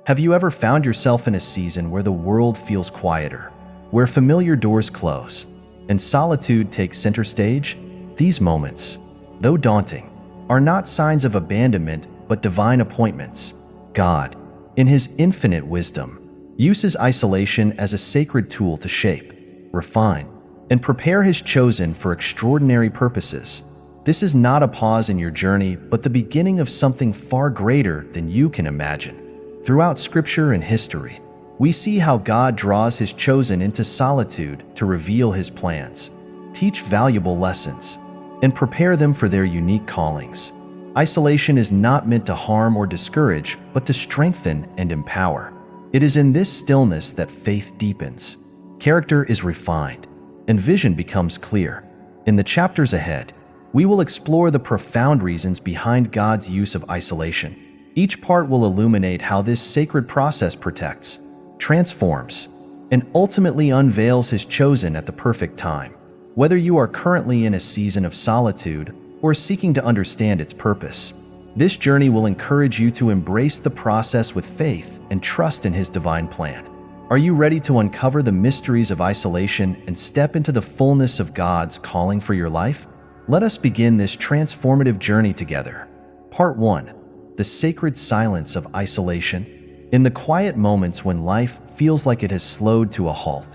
Have you ever found yourself in a season where the world feels quieter, where familiar doors close, and solitude takes center stage? These moments, though daunting, are not signs of abandonment but divine appointments. God, in His infinite wisdom, uses isolation as a sacred tool to shape, refine, and prepare His chosen for extraordinary purposes. This is not a pause in your journey, but the beginning of something far greater than you can imagine. Throughout Scripture and history, we see how God draws His chosen into solitude to reveal His plans, teach valuable lessons, and prepare them for their unique callings. Isolation is not meant to harm or discourage, but to strengthen and empower. It is in this stillness that faith deepens, character is refined, and vision becomes clear. In the chapters ahead, we will explore the profound reasons behind God's use of isolation. Each part will illuminate how this sacred process protects, transforms, and ultimately unveils His chosen at the perfect time. Whether you are currently in a season of solitude or seeking to understand its purpose, this journey will encourage you to embrace the process with faith and trust in His divine plan. Are you ready to uncover the mysteries of isolation and step into the fullness of God's calling for your life? Let us begin this transformative journey together. Part 1. The sacred silence of isolation. In the quiet moments when life feels like it has slowed to a halt,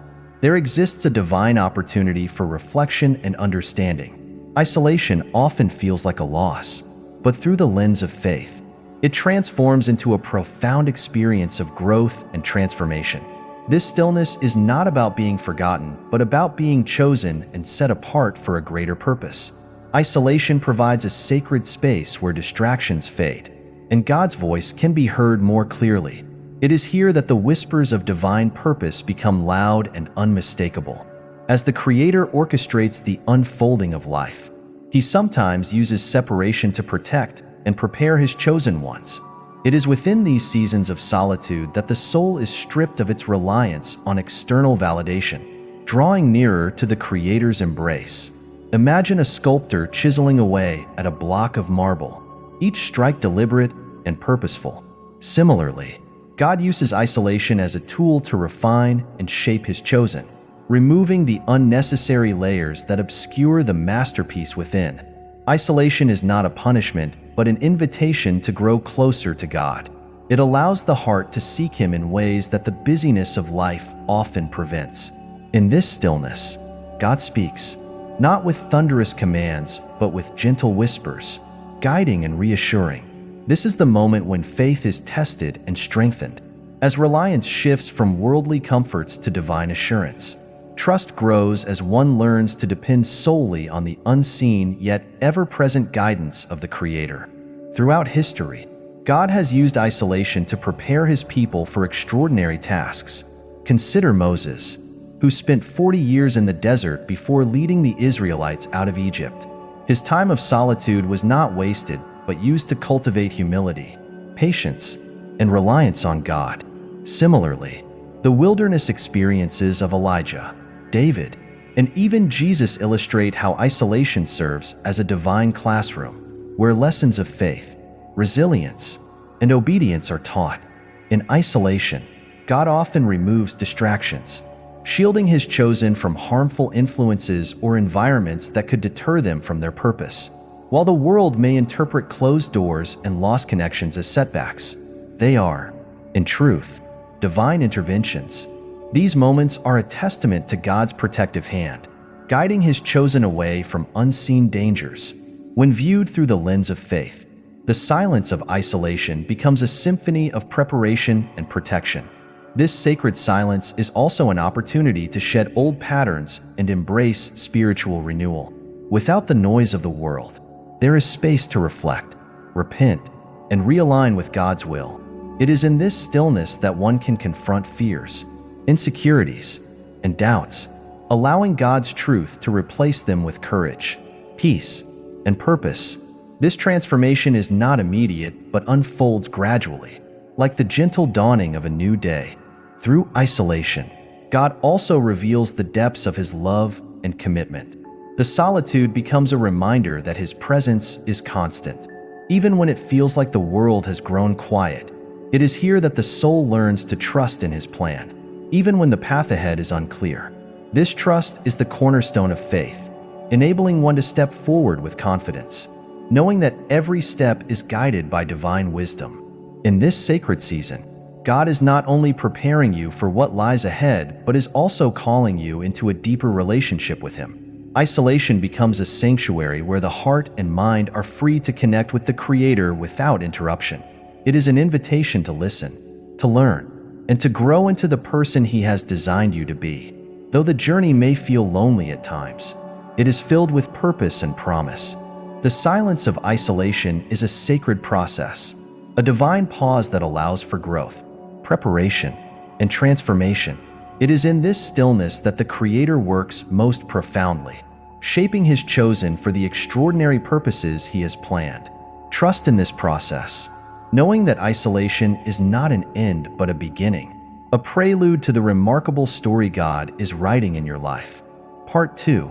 there exists a divine opportunity for reflection and understanding. Isolation often feels like a loss, but through the lens of faith, it transforms into a profound experience of growth and transformation. This stillness is not about being forgotten, but about being chosen and set apart for a greater purpose. Isolation provides a sacred space where distractions fade, and God's voice can be heard more clearly. It is here that the whispers of divine purpose become loud and unmistakable. As the Creator orchestrates the unfolding of life, He sometimes uses separation to protect and prepare His chosen ones. It is within these seasons of solitude that the soul is stripped of its reliance on external validation, drawing nearer to the Creator's embrace. Imagine a sculptor chiseling away at a block of marble, each strike deliberate and purposeful. Similarly, God uses isolation as a tool to refine and shape His chosen, removing the unnecessary layers that obscure the masterpiece within. Isolation is not a punishment, but an invitation to grow closer to God. It allows the heart to seek Him in ways that the busyness of life often prevents. In this stillness, God speaks, not with thunderous commands, but with gentle whispers, guiding and reassuring. This is the moment when faith is tested and strengthened, as reliance shifts from worldly comforts to divine assurance. Trust grows as one learns to depend solely on the unseen yet ever-present guidance of the Creator. Throughout history, God has used isolation to prepare His people for extraordinary tasks. Consider Moses, who spent 40 years in the desert before leading the Israelites out of Egypt. His time of solitude was not wasted, but used to cultivate humility, patience, and reliance on God. Similarly, the wilderness experiences of Elijah, David, and even Jesus illustrate how isolation serves as a divine classroom, where lessons of faith, resilience, and obedience are taught. In isolation, God often removes distractions, shielding His chosen from harmful influences or environments that could deter them from their purpose. While the world may interpret closed doors and lost connections as setbacks, they are, in truth, divine interventions. These moments are a testament to God's protective hand, guiding His chosen away from unseen dangers. When viewed through the lens of faith, the silence of isolation becomes a symphony of preparation and protection. This sacred silence is also an opportunity to shed old patterns and embrace spiritual renewal. Without the noise of the world, there is space to reflect, repent, and realign with God's will. It is in this stillness that one can confront fears, insecurities, and doubts, allowing God's truth to replace them with courage, peace, and purpose. This transformation is not immediate, but unfolds gradually, like the gentle dawning of a new day. Through isolation, God also reveals the depths of His love and commitment. The solitude becomes a reminder that His presence is constant. Even when it feels like the world has grown quiet, It is here that the soul learns to trust in his plan, even when the path ahead is unclear. This trust is the cornerstone of faith, enabling one to step forward with confidence, knowing that every step is guided by divine wisdom. In this sacred season, God is not only preparing you for what lies ahead, but is also calling you into a deeper relationship with Him. Isolation becomes a sanctuary where the heart and mind are free to connect with the Creator without interruption. It is an invitation to listen, to learn, and to grow into the person He has designed you to be. Though the journey may feel lonely at times, it is filled with purpose and promise. The silence of isolation is a sacred process, a divine pause that allows for growth, preparation, and transformation. It is in this stillness that the Creator works most profoundly, shaping His chosen for the extraordinary purposes He has planned. Trust in this process, knowing that isolation is not an end but a beginning, a prelude to the remarkable story God is writing in your life. Part 2.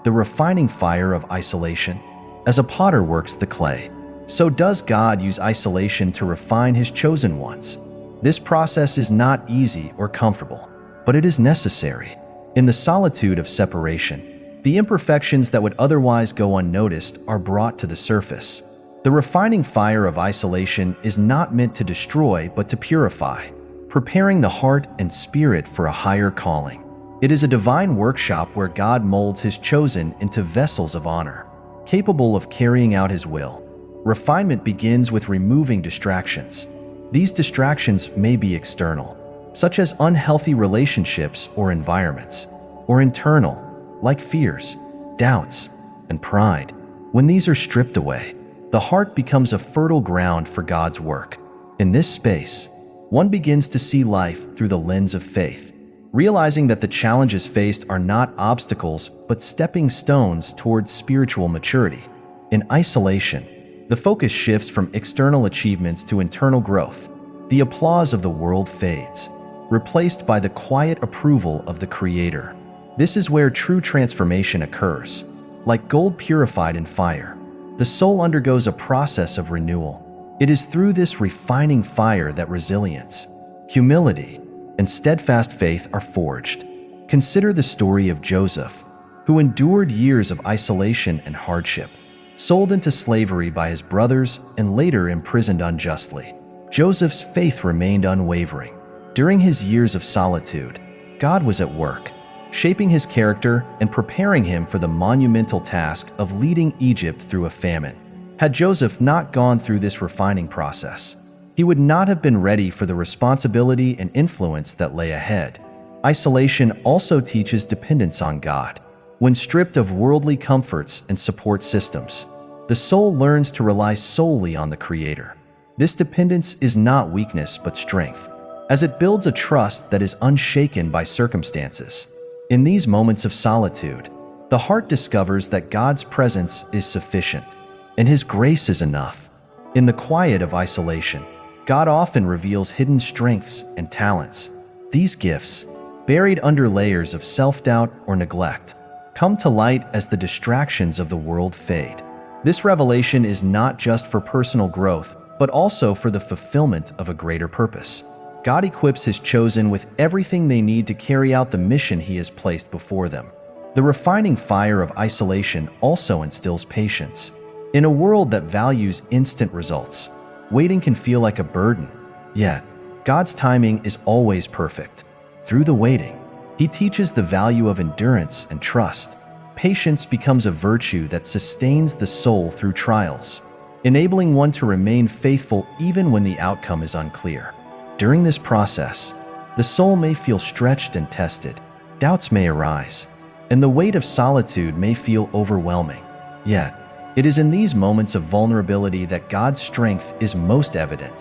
The refining fire of isolation. As a potter works the clay, so does God use isolation to refine His chosen ones. This process is not easy or comfortable, but it is necessary. In the solitude of separation, the imperfections that would otherwise go unnoticed are brought to the surface. The refining fire of isolation is not meant to destroy but to purify, preparing the heart and spirit for a higher calling. It is a divine workshop where God molds His chosen into vessels of honor, capable of carrying out His will. Refinement begins with removing distractions. These distractions may be external, such as unhealthy relationships or environments, or internal, like fears, doubts, and pride. When these are stripped away, the heart becomes a fertile ground for God's work. In this space, one begins to see life through the lens of faith, realizing that the challenges faced are not obstacles but stepping stones towards spiritual maturity. In isolation, the focus shifts from external achievements to internal growth. The applause of the world fades, replaced by the quiet approval of the Creator. This is where true transformation occurs. Like gold purified in fire, the soul undergoes a process of renewal. It is through this refining fire that resilience, humility, and steadfast faith are forged. Consider the story of Joseph, who endured years of isolation and hardship. Sold into slavery by his brothers and later imprisoned unjustly, Joseph's faith remained unwavering. During his years of solitude, God was at work, shaping his character and preparing him for the monumental task of leading Egypt through a famine. Had Joseph not gone through this refining process, he would not have been ready for the responsibility and influence that lay ahead. Isolation also teaches dependence on God. When stripped of worldly comforts and support systems, the soul learns to rely solely on the Creator. This dependence is not weakness but strength, as it builds a trust that is unshaken by circumstances. In these moments of solitude, the heart discovers that God's presence is sufficient, and His grace is enough. In the quiet of isolation, God often reveals hidden strengths and talents. These gifts, buried under layers of self-doubt or neglect, come to light as the distractions of the world fade. This revelation is not just for personal growth, but also for the fulfillment of a greater purpose. God equips His chosen with everything they need to carry out the mission He has placed before them. The refining fire of isolation also instills patience. In a world that values instant results, waiting can feel like a burden. Yet, God's timing is always perfect. Through the waiting, He teaches the value of endurance and trust. Patience becomes a virtue that sustains the soul through trials, enabling one to remain faithful even when the outcome is unclear. During this process, the soul may feel stretched and tested, doubts may arise, and the weight of solitude may feel overwhelming. Yet, it is in these moments of vulnerability that God's strength is most evident.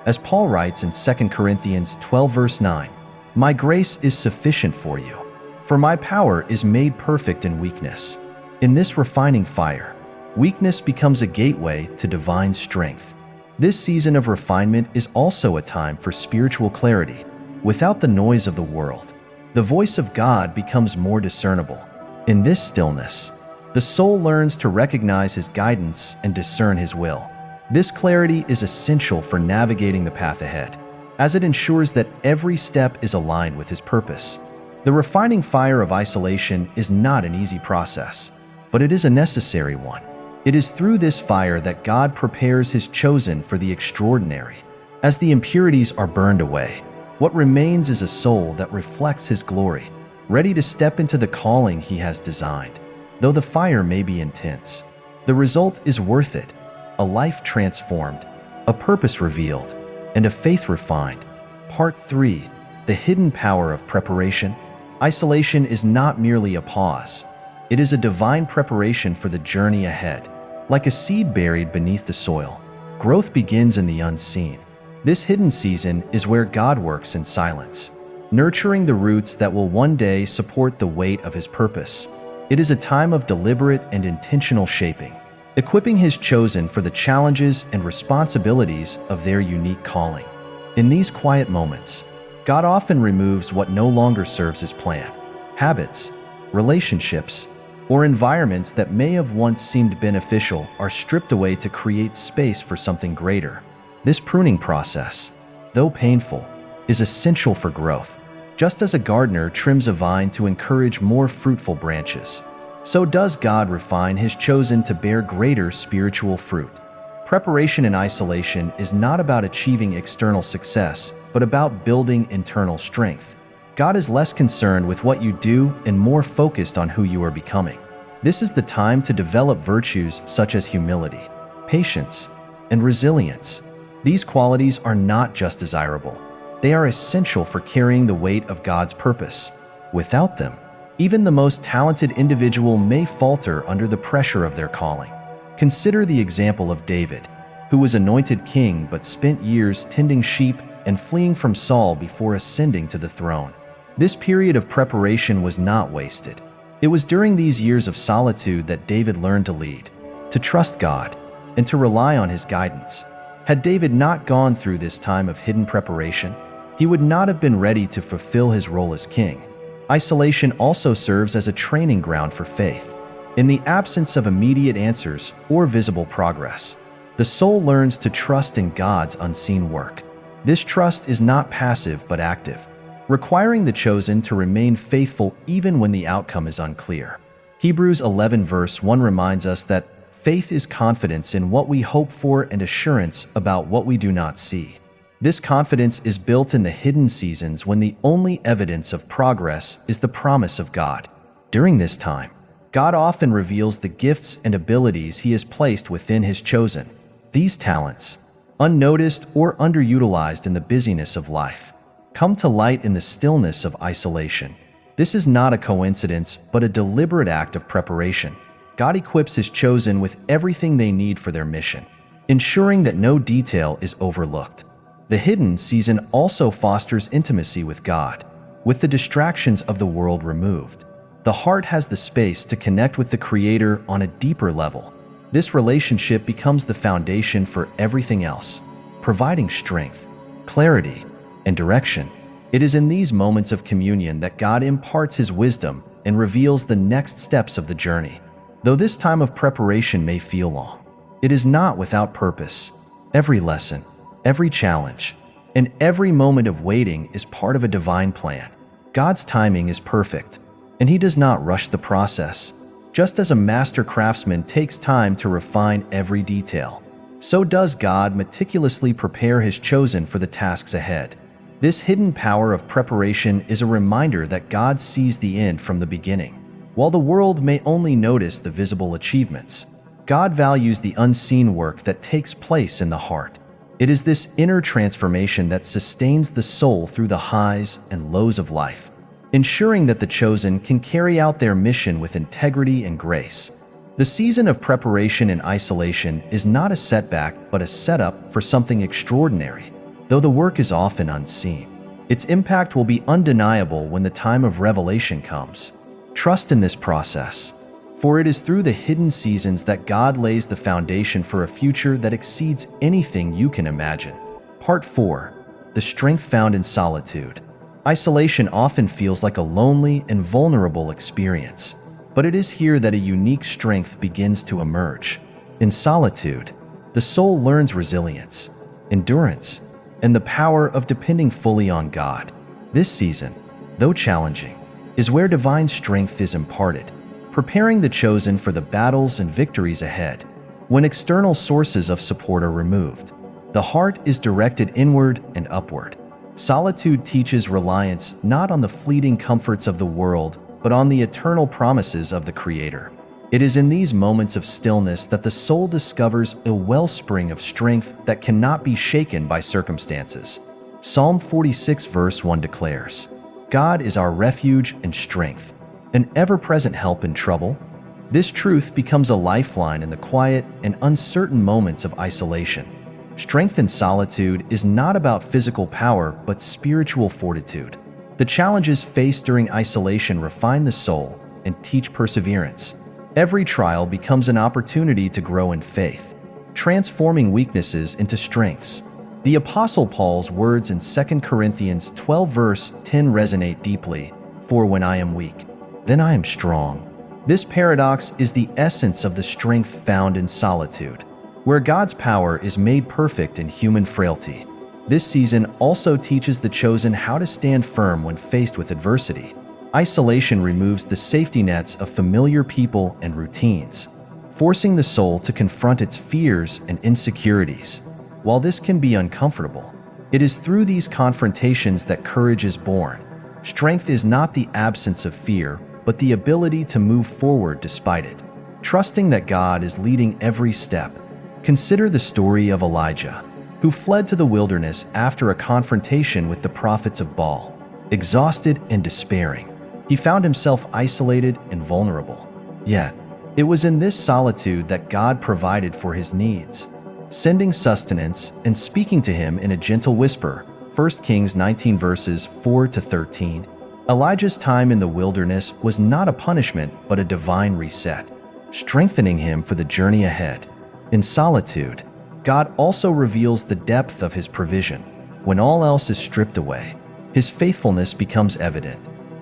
As Paul writes in 2 Corinthians 12 verse 9, "My grace is sufficient for you, for my power is made perfect in weakness." In this refining fire, weakness becomes a gateway to divine strength. This season of refinement is also a time for spiritual clarity. Without the noise of the world, the voice of God becomes more discernible. In this stillness, the soul learns to recognize His guidance and discern His will. This clarity is essential for navigating the path ahead. as it ensures that every step is aligned with His purpose. The refining fire of isolation is not an easy process, but it is a necessary one. It is through this fire that God prepares His chosen for the extraordinary. As the impurities are burned away, what remains is a soul that reflects His glory, ready to step into the calling He has designed. Though the fire may be intense, the result is worth it. A life transformed, a purpose revealed, and a faith refined. Part 3. The hidden power of preparation. Isolation is not merely a pause. It is a divine preparation for the journey ahead. Like a seed buried beneath the soil, growth begins in the unseen. This hidden season is where God works in silence, nurturing the roots that will one day support the weight of His purpose. It is a time of deliberate and intentional shaping, equipping His chosen for the challenges and responsibilities of their unique calling. In these quiet moments, God often removes what no longer serves His plan. Habits, relationships, or environments that may have once seemed beneficial are stripped away to create space for something greater. This pruning process, though painful, is essential for growth. Just as a gardener trims a vine to encourage more fruitful branches, so does God refine His chosen to bear greater spiritual fruit. Preparation in isolation is not about achieving external success, but about building internal strength. God is less concerned with what you do and more focused on who you are becoming. This is the time to develop virtues such as humility, patience, and resilience. These qualities are not just desirable. They are essential for carrying the weight of God's purpose. Without them, even the most talented individual may falter under the pressure of their calling. Consider the example of David, who was anointed king but spent years tending sheep and fleeing from Saul before ascending to the throne. This period of preparation was not wasted. It was during these years of solitude that David learned to lead, to trust God, and to rely on His guidance. Had David not gone through this time of hidden preparation, he would not have been ready to fulfill his role as king. Isolation also serves as a training ground for faith. In the absence of immediate answers or visible progress, the soul learns to trust in God's unseen work. This trust is not passive but active, requiring the chosen to remain faithful even when the outcome is unclear. Hebrews 11 verse 1 reminds us that faith is confidence in what we hope for and assurance about what we do not see. This confidence is built in the hidden seasons when the only evidence of progress is the promise of God. During this time, God often reveals the gifts and abilities He has placed within His chosen. These talents, unnoticed or underutilized in the busyness of life, come to light in the stillness of isolation. This is not a coincidence, but a deliberate act of preparation. God equips His chosen with everything they need for their mission, ensuring that no detail is overlooked. The hidden season also fosters intimacy with God. With the distractions of the world removed, the heart has the space to connect with the Creator on a deeper level. This relationship becomes the foundation for everything else, providing strength, clarity, and direction. It is in these moments of communion that God imparts His wisdom and reveals the next steps of the journey. Though this time of preparation may feel long, it is not without purpose. Every lesson, every challenge, and every moment of waiting is part of a divine plan. God's timing is perfect, and He does not rush the process. Just as a master craftsman takes time to refine every detail, so does God meticulously prepare His chosen for the tasks ahead. This hidden power of preparation is a reminder that God sees the end from the beginning. While the world may only notice the visible achievements, God values the unseen work that takes place in the heart. It is this inner transformation that sustains the soul through the highs and lows of life, ensuring that the chosen can carry out their mission with integrity and grace. The season of preparation and isolation is not a setback but a setup for something extraordinary. Though the work is often unseen, its impact will be undeniable when the time of revelation comes. Trust in this process, for it is through the hidden seasons that God lays the foundation for a future that exceeds anything you can imagine. Part 4. The strength found in solitude. Isolation often feels like a lonely and vulnerable experience, but it is here that a unique strength begins to emerge. In solitude, the soul learns resilience, endurance, and the power of depending fully on God. This season, though challenging, is where divine strength is imparted, preparing the chosen for the battles and victories ahead. When external sources of support are removed, the heart is directed inward and upward. Solitude teaches reliance not on the fleeting comforts of the world, but on the eternal promises of the Creator. It is in these moments of stillness that the soul discovers a wellspring of strength that cannot be shaken by circumstances. Psalm 46 verse 1 declares, "God is our refuge and strength, an ever-present help in trouble." This truth becomes a lifeline in the quiet and uncertain moments of isolation. Strength in solitude is not about physical power, but spiritual fortitude. The challenges faced during isolation refine the soul and teach perseverance. Every trial becomes an opportunity to grow in faith, transforming weaknesses into strengths. The Apostle Paul's words in 2 Corinthians 12 verse 10 resonate deeply, "For when I am weak, then I am strong." This paradox is the essence of the strength found in solitude, where God's power is made perfect in human frailty. This season also teaches the chosen how to stand firm when faced with adversity. Isolation removes the safety nets of familiar people and routines, forcing the soul to confront its fears and insecurities. While this can be uncomfortable, it is through these confrontations that courage is born. Strength is not the absence of fear, but the ability to move forward despite it, trusting that God is leading every step. Consider the story of Elijah, who fled to the wilderness after a confrontation with the prophets of Baal. Exhausted and despairing, he found himself isolated and vulnerable. Yet, it was in this solitude that God provided for his needs, sending sustenance and speaking to him in a gentle whisper. 1 Kings 19 verses 4 to 13. Elijah's time in the wilderness was not a punishment but a divine reset, strengthening him for the journey ahead. In solitude, God also reveals the depth of his provision. When all else is stripped away, his faithfulness becomes evident.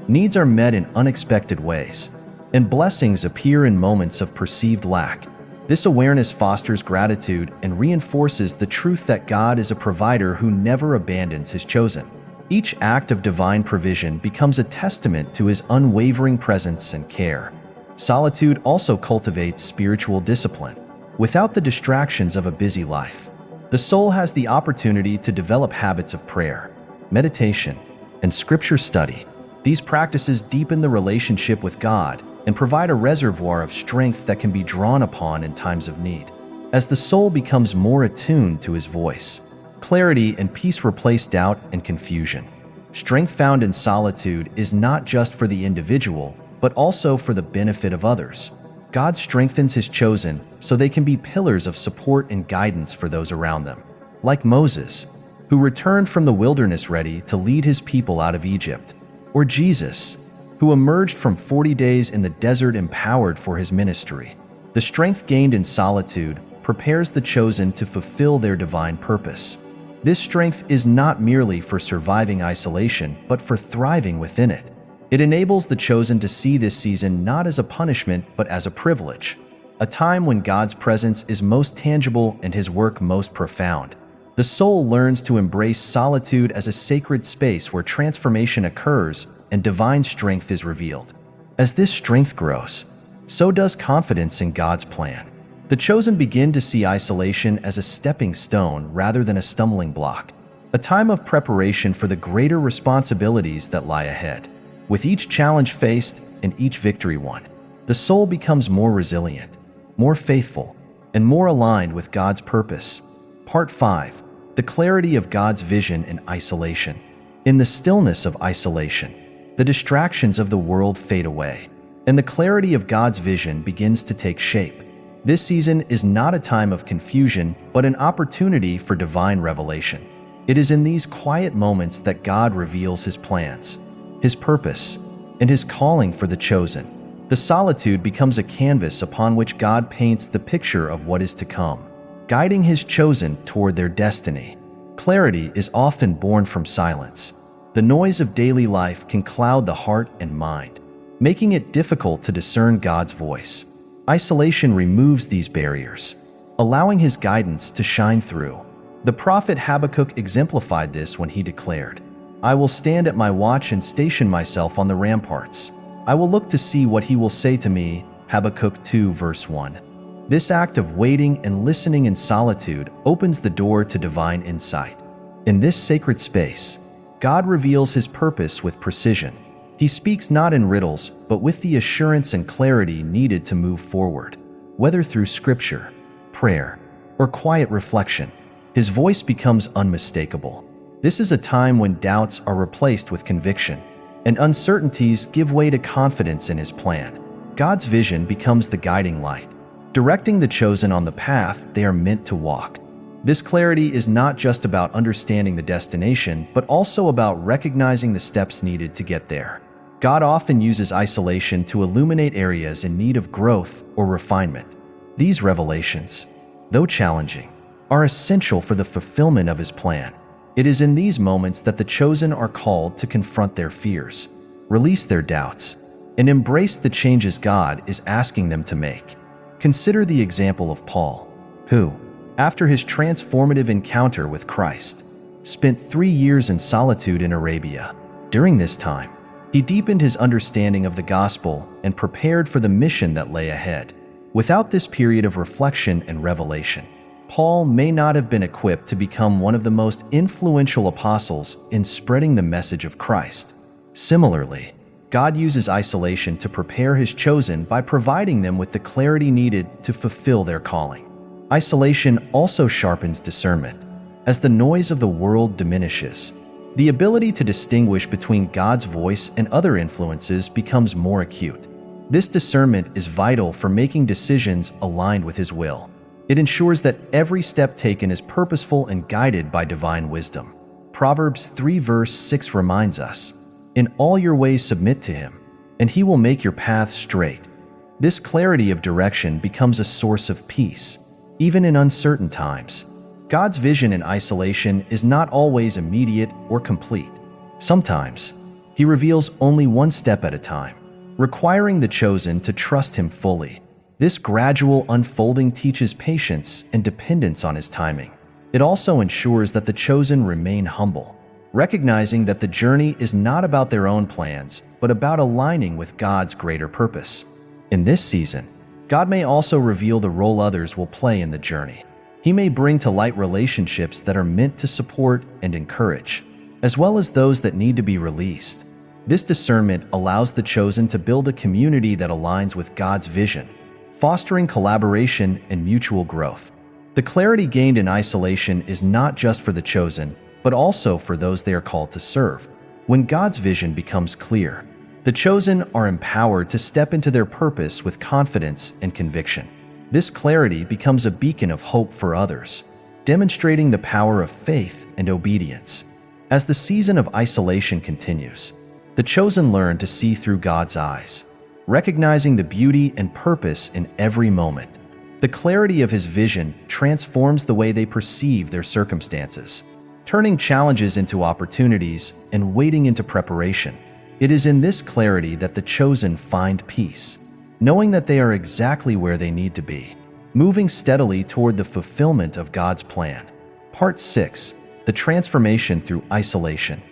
Needs are met in unexpected ways, and blessings appear in moments of perceived lack. This awareness fosters gratitude and reinforces the truth that God is a provider who never abandons his chosen. Each act of divine provision becomes a testament to his unwavering presence and care. Solitude also cultivates spiritual discipline. Without the distractions of a busy life, the soul has the opportunity to develop habits of prayer, meditation, and scripture study. These practices deepen the relationship with God and provide a reservoir of strength that can be drawn upon in times of need. As the soul becomes more attuned to his voice, clarity and peace replace doubt and confusion. Strength found in solitude is not just for the individual, but also for the benefit of others. God strengthens his chosen so they can be pillars of support and guidance for those around them. Like Moses, who returned from the wilderness ready to lead his people out of Egypt, or Jesus, who emerged from 40 days in the desert empowered for his ministry. The strength gained in solitude prepares the chosen to fulfill their divine purpose. This strength is not merely for surviving isolation, but for thriving within it. It enables the chosen to see this season not as a punishment, but as a privilege, a time when God's presence is most tangible and his work most profound. The soul learns to embrace solitude as a sacred space where transformation occurs and divine strength is revealed. As this strength grows, so does confidence in God's plan. The chosen begin to see isolation as a stepping stone rather than a stumbling block, a time of preparation for the greater responsibilities that lie ahead. With each challenge faced and each victory won, the soul becomes more resilient, more faithful, and more aligned with God's purpose. Part 5. The clarity of God's vision in isolation. In the stillness of isolation, the distractions of the world fade away, and the clarity of God's vision begins to take shape. This season is not a time of confusion, but an opportunity for divine revelation. It is in these quiet moments that God reveals his plans, his purpose, and his calling for the chosen. The solitude becomes a canvas upon which God paints the picture of what is to come, guiding his chosen toward their destiny. Clarity is often born from silence. The noise of daily life can cloud the heart and mind, making it difficult to discern God's voice. Isolation removes these barriers, allowing his guidance to shine through. The prophet Habakkuk exemplified this when he declared, "I will stand at my watch and station myself on the ramparts. I will look to see what he will say to me." Habakkuk 2 verse 1. This act of waiting and listening in solitude opens the door to divine insight. In this sacred space, God reveals his purpose with precision. He speaks not in riddles, but with the assurance and clarity needed to move forward. Whether through scripture, prayer, or quiet reflection, his voice becomes unmistakable. This is a time when doubts are replaced with conviction, and uncertainties give way to confidence in his plan. God's vision becomes the guiding light, directing the chosen on the path they are meant to walk. This clarity is not just about understanding the destination, but also about recognizing the steps needed to get there. God often uses isolation to illuminate areas in need of growth or refinement. These revelations, though challenging, are essential for the fulfillment of his plan. It is in these moments that the chosen are called to confront their fears, release their doubts, and embrace the changes God is asking them to make. Consider the example of Paul, who, after his transformative encounter with Christ, spent 3 years in solitude in Arabia. During this time, he deepened his understanding of the gospel and prepared for the mission that lay ahead. Without this period of reflection and revelation, Paul may not have been equipped to become one of the most influential apostles in spreading the message of Christ. Similarly, God uses isolation to prepare his chosen by providing them with the clarity needed to fulfill their calling. Isolation also sharpens discernment. As the noise of the world diminishes, the ability to distinguish between God's voice and other influences becomes more acute. This discernment is vital for making decisions aligned with his will. It ensures that every step taken is purposeful and guided by divine wisdom. Proverbs 3 verse 6 reminds us, "In all your ways submit to him, and he will make your path straight." This clarity of direction becomes a source of peace, even in uncertain times. God's vision in isolation is not always immediate or complete. Sometimes, he reveals only one step at a time, requiring the chosen to trust him fully. This gradual unfolding teaches patience and dependence on his timing. It also ensures that the chosen remain humble, recognizing that the journey is not about their own plans, but about aligning with God's greater purpose. In this season, God may also reveal the role others will play in the journey. He may bring to light relationships that are meant to support and encourage, as well as those that need to be released. This discernment allows the chosen to build a community that aligns with God's vision, fostering collaboration and mutual growth. The clarity gained in isolation is not just for the chosen, but also for those they are called to serve. When God's vision becomes clear, the chosen are empowered to step into their purpose with confidence and conviction. This clarity becomes a beacon of hope for others, demonstrating the power of faith and obedience. As the season of isolation continues, the chosen learn to see through God's eyes, recognizing the beauty and purpose in every moment. The clarity of his vision transforms the way they perceive their circumstances, turning challenges into opportunities and waiting into preparation. It is in this clarity that the chosen find peace, knowing that they are exactly where they need to be, moving steadily toward the fulfillment of God's plan. Part 6. The transformation through isolation.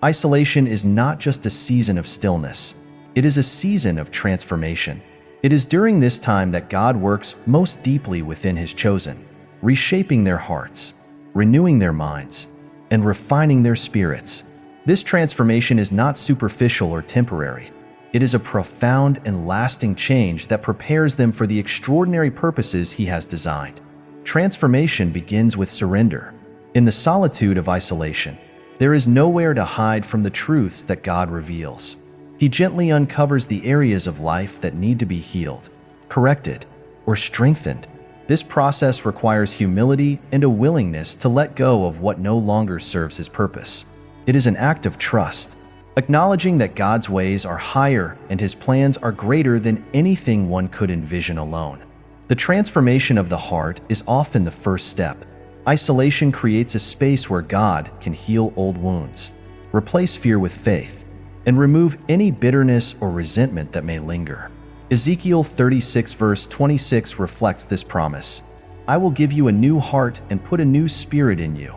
Isolation is not just a season of stillness. It is a season of transformation. It is during this time that God works most deeply within his chosen, reshaping their hearts, renewing their minds, and refining their spirits. This transformation is not superficial or temporary. It is a profound and lasting change that prepares them for the extraordinary purposes he has designed. Transformation begins with surrender. In the solitude of isolation, there is nowhere to hide from the truths that God reveals. He gently uncovers the areas of life that need to be healed, corrected, or strengthened. This process requires humility and a willingness to let go of what no longer serves his purpose. It is an act of trust, acknowledging that God's ways are higher and his plans are greater than anything one could envision alone. The transformation of the heart is often the first step. Isolation creates a space where God can heal old wounds, replace fear with faith, and remove any bitterness or resentment that may linger. Ezekiel 36 verse 26 reflects this promise. I will give you a new heart and put a new spirit in you.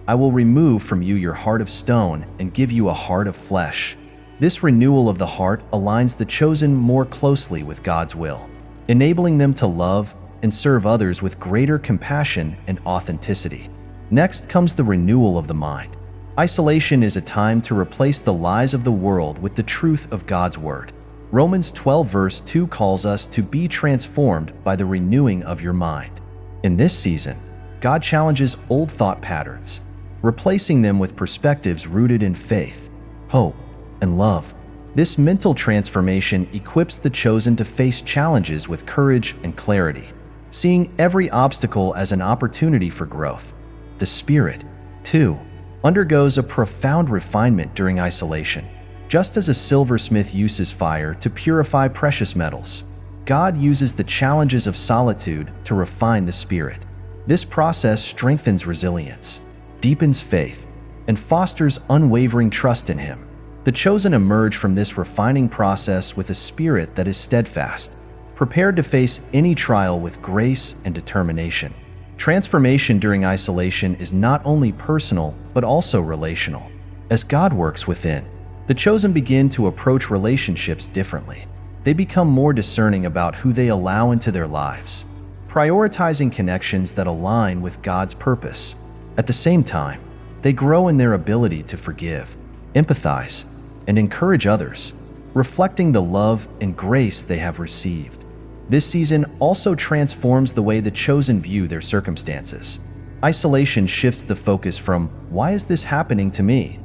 I will remove from you your heart of stone and give you a heart of flesh. This renewal of the heart aligns the chosen more closely with God's will, enabling them to love and serve others with greater compassion and authenticity. Next comes the renewal of the mind. Isolation is a time to replace the lies of the world with the truth of God's word. Romans 12 verse 2 calls us to be transformed by the renewing of your mind. In this season, God challenges old thought patterns, replacing them with perspectives rooted in faith, hope, and love. This mental transformation equips the chosen to face challenges with courage and clarity, seeing every obstacle as an opportunity for growth. The spirit, too, undergoes a profound refinement during isolation. Just as a silversmith uses fire to purify precious metals, God uses the challenges of solitude to refine the spirit. This process strengthens resilience, deepens faith, and fosters unwavering trust in Him. The chosen emerge from this refining process with a spirit that is steadfast, prepared to face any trial with grace and determination. Transformation during isolation is not only personal, but also relational. As God works within, the chosen begin to approach relationships differently. They become more discerning about who they allow into their lives, prioritizing connections that align with God's purpose. At the same time, they grow in their ability to forgive, empathize, and encourage others, reflecting the love and grace they have received. This season also transforms the way the chosen view their circumstances. Isolation shifts the focus from, "Why is this happening to me?"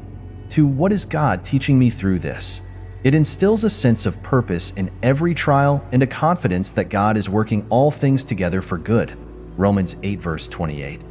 to, "What is God teaching me through this?" It instills a sense of purpose in every trial and a confidence that God is working all things together for good. Romans 8 verse 28.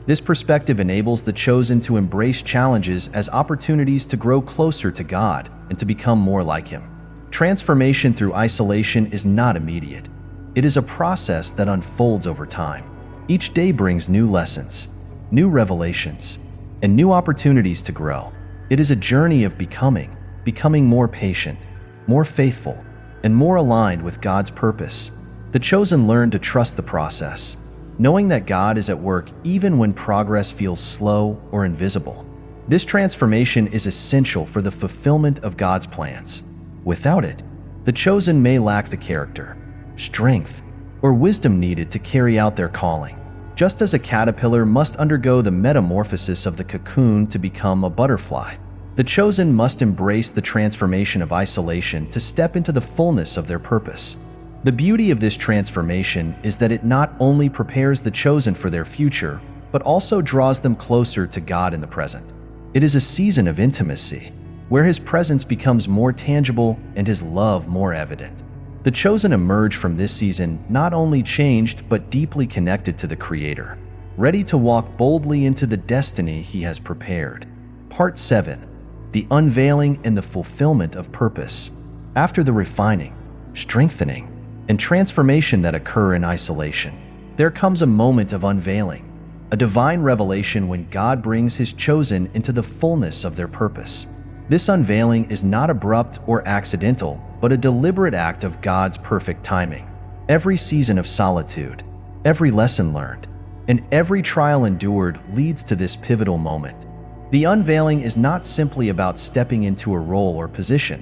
This perspective enables the chosen to embrace challenges as opportunities to grow closer to God and to become more like Him. Transformation through isolation is not immediate. It is a process that unfolds over time. Each day brings new lessons, new revelations, and new opportunities to grow. It is a journey of becoming more patient, more faithful, and more aligned with God's purpose. The chosen learn to trust the process, knowing that God is at work even when progress feels slow or invisible. This transformation is essential for the fulfillment of God's plans. Without it, the chosen may lack the character, strength, or wisdom needed to carry out their calling. Just as a caterpillar must undergo the metamorphosis of the cocoon to become a butterfly, the chosen must embrace the transformation of isolation to step into the fullness of their purpose. The beauty of this transformation is that it not only prepares the chosen for their future, but also draws them closer to God in the present. It is a season of intimacy, where His presence becomes more tangible and His love more evident. The chosen emerge from this season not only changed, but deeply connected to the Creator, ready to walk boldly into the destiny He has prepared. Part 7. The unveiling and the fulfillment of purpose. After the refining, strengthening, and transformation that occur in isolation, there comes a moment of unveiling, a divine revelation when God brings His chosen into the fullness of their purpose. This unveiling is not abrupt or accidental, but a deliberate act of God's perfect timing. Every season of solitude, every lesson learned, and every trial endured leads to this pivotal moment. The unveiling is not simply about stepping into a role or position.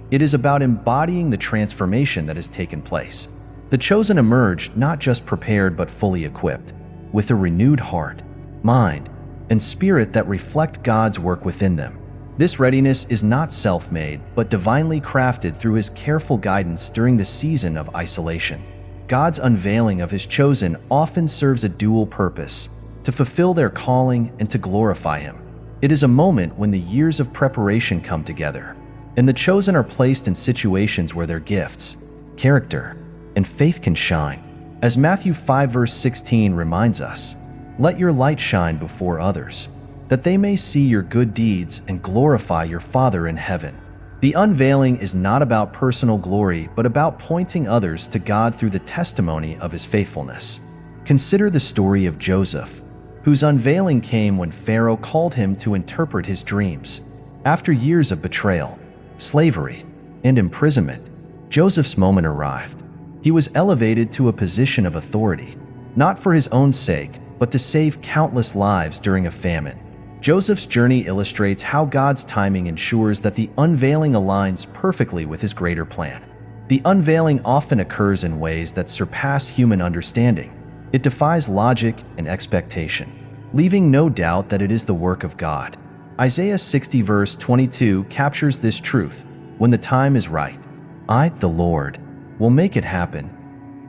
It is about embodying the transformation that has taken place. The chosen emerge not just prepared but fully equipped, with a renewed heart, mind, and spirit that reflect God's work within them. This readiness is not self-made, but divinely crafted through His careful guidance during the season of isolation. God's unveiling of His chosen often serves a dual purpose: to fulfill their calling and to glorify Him. It is a moment when the years of preparation come together, and the chosen are placed in situations where their gifts, character, and faith can shine. As Matthew 5 verse 16 reminds us, "Let your light shine before others, that they may see your good deeds and glorify your Father in heaven." The unveiling is not about personal glory, but about pointing others to God through the testimony of His faithfulness. Consider the story of Joseph, whose unveiling came when Pharaoh called him to interpret his dreams. After years of betrayal, slavery, and imprisonment, Joseph's moment arrived. He was elevated to a position of authority, not for his own sake, but to save countless lives during a famine. Joseph's journey illustrates how God's timing ensures that the unveiling aligns perfectly with his greater plan. The unveiling often occurs in ways that surpass human understanding. It defies logic and expectation, leaving no doubt that it is the work of God. Isaiah 60 verse 22 captures this truth. When the time is right, I, the Lord, will make it happen.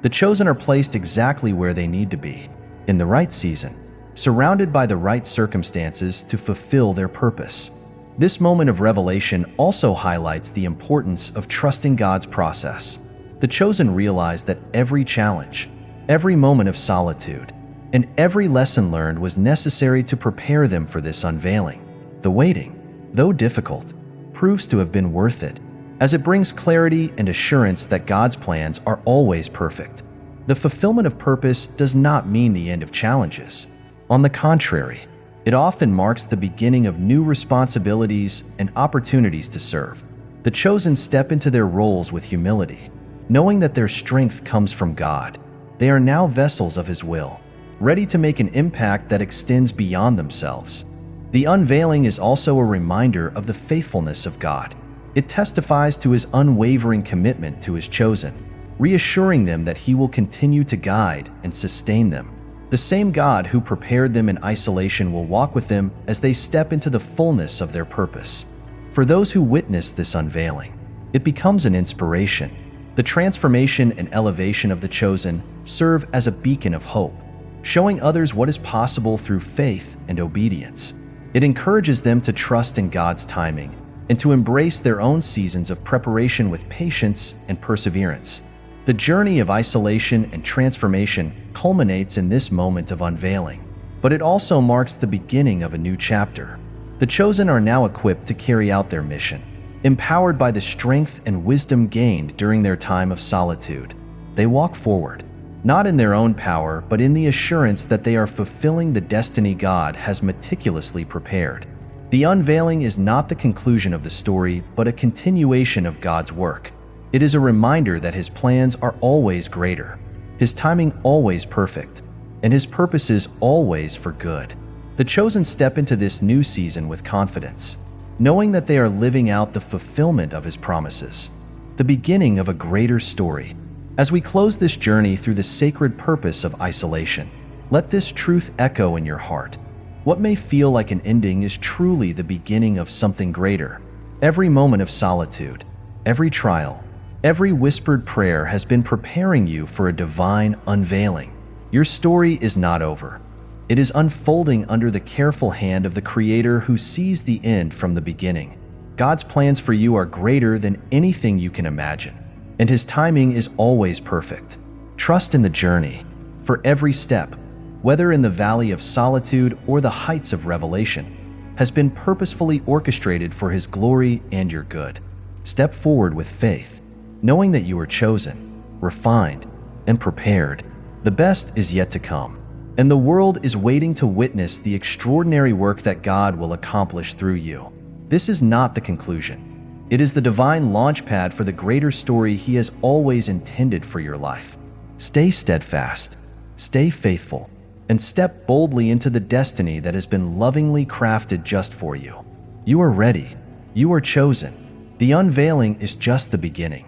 The chosen are placed exactly where they need to be, in the right season, surrounded by the right circumstances to fulfill their purpose. This moment of revelation also highlights the importance of trusting God's process. The chosen realize that every challenge, every moment of solitude, and every lesson learned was necessary to prepare them for this unveiling. The waiting, though difficult, proves to have been worth it, as it brings clarity and assurance that God's plans are always perfect. The fulfillment of purpose does not mean the end of challenges. On the contrary, it often marks the beginning of new responsibilities and opportunities to serve. The chosen step into their roles with humility, knowing that their strength comes from God. They are now vessels of His will, ready to make an impact that extends beyond themselves. The unveiling is also a reminder of the faithfulness of God. It testifies to His unwavering commitment to His chosen, reassuring them that He will continue to guide and sustain them. The same God who prepared them in isolation will walk with them as they step into the fullness of their purpose. For those who witness this unveiling, it becomes an inspiration. The transformation and elevation of the chosen serve as a beacon of hope, showing others what is possible through faith and obedience. It encourages them to trust in God's timing and to embrace their own seasons of preparation with patience and perseverance. The journey of isolation and transformation culminates in this moment of unveiling, but it also marks the beginning of a new chapter. The chosen are now equipped to carry out their mission, empowered by the strength and wisdom gained during their time of solitude. They walk forward, not in their own power, but in the assurance that they are fulfilling the destiny God has meticulously prepared. The unveiling is not the conclusion of the story, but a continuation of God's work. It is a reminder that His plans are always greater, His timing always perfect, and His purposes always for good. The chosen step into this new season with confidence, knowing that they are living out the fulfillment of His promises, the beginning of a greater story. As we close this journey through the sacred purpose of isolation, let this truth echo in your heart. What may feel like an ending is truly the beginning of something greater. Every moment of solitude, every trial, every whispered prayer has been preparing you for a divine unveiling. Your story is not over. It is unfolding under the careful hand of the Creator who sees the end from the beginning. God's plans for you are greater than anything you can imagine, and His timing is always perfect. Trust in the journey, for every step, whether in the valley of solitude or the heights of revelation, has been purposefully orchestrated for His glory and your good. Step forward with faith, knowing that you are chosen, refined, and prepared. The best is yet to come, and the world is waiting to witness the extraordinary work that God will accomplish through you. This is not the conclusion. It is the divine launchpad for the greater story He has always intended for your life. Stay steadfast, stay faithful, and step boldly into the destiny that has been lovingly crafted just for you. You are ready. You are chosen. The unveiling is just the beginning.